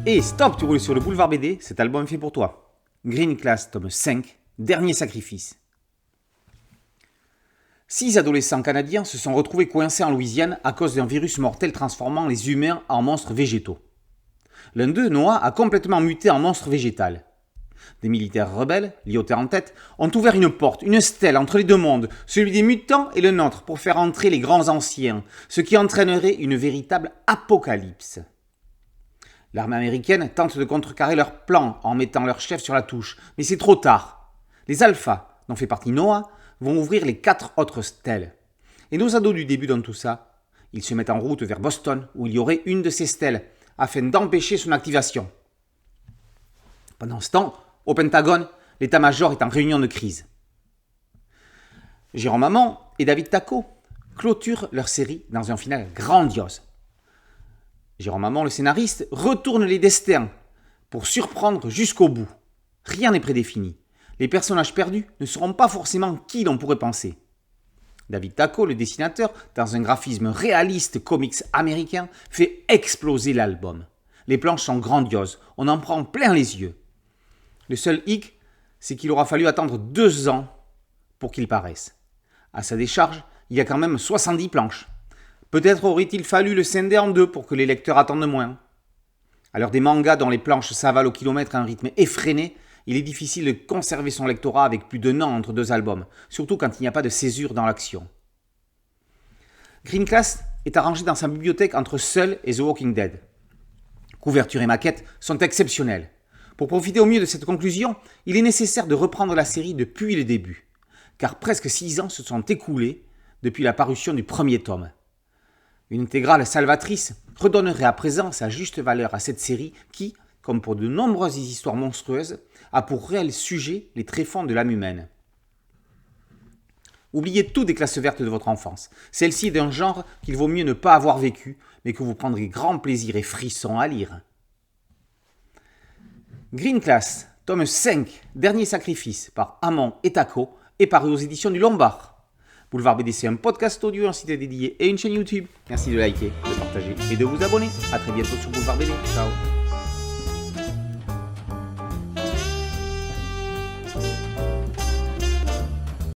Et stop, tu roules sur le boulevard BD, cet album est fait pour toi. Green Class, tome 5, Dernier sacrifice. 6 adolescents canadiens se sont retrouvés coincés en Louisiane à cause d'un virus mortel transformant les humains en monstres végétaux. L'un d'eux, Noah, a complètement muté en monstre végétal. Des militaires rebelles, Lyoté en tête, ont ouvert une porte, une stèle entre les deux mondes, celui des mutants et le nôtre, pour faire entrer les grands anciens, ce qui entraînerait une véritable apocalypse. L'armée américaine tente de contrecarrer leur plan en mettant leur chef sur la touche, mais c'est trop tard. Les alphas, dont fait partie Noah, vont ouvrir les 4 autres stèles. Et nos ados du début dans tout ça, ils se mettent en route vers Boston, où il y aurait une de ces stèles, afin d'empêcher son activation. Pendant ce temps, au Pentagone, l'état-major est en réunion de crise. Jérôme Hamon et David Tacco clôturent leur série dans un final grandiose. Jérôme Hamon, le scénariste, retourne les destins pour surprendre jusqu'au bout. Rien n'est prédéfini. Les personnages perdus ne seront pas forcément qui l'on pourrait penser. David Tacco, le dessinateur, dans un graphisme réaliste comics américain, fait exploser l'album. Les planches sont grandioses, on en prend plein les yeux. Le seul hic, c'est qu'il aura fallu attendre 2 ans pour qu'il paraisse. À sa décharge, il y a quand même 70 planches. Peut-être aurait-il fallu le scinder en 2 pour que les lecteurs attendent moins. À l'heure des mangas dont les planches s'avalent au kilomètre à un rythme effréné, il est difficile de conserver son lectorat avec plus d'1 an entre 2 albums, surtout quand il n'y a pas de césure dans l'action. Green Class est arrangé dans sa bibliothèque entre Seul et The Walking Dead. Couverture et maquette sont exceptionnelles. Pour profiter au mieux de cette conclusion, il est nécessaire de reprendre la série depuis le début, car presque 6 ans se sont écoulés depuis la parution du premier tome. Une intégrale salvatrice redonnerait à présent sa juste valeur à cette série qui, comme pour de nombreuses histoires monstrueuses, a pour réel sujet les tréfonds de l'âme humaine. Oubliez tout des classes vertes de votre enfance. Celle-ci est d'un genre qu'il vaut mieux ne pas avoir vécu, mais que vous prendrez grand plaisir et frisson à lire. Green Class, tome 5, Dernier sacrifice, par Hamon et Tacco, est paru aux éditions du Lombard. Boulevard BD, c'est un podcast audio, un site dédié et une chaîne YouTube. Merci de liker, de partager et de vous abonner. A très bientôt sur Boulevard BD. Ciao.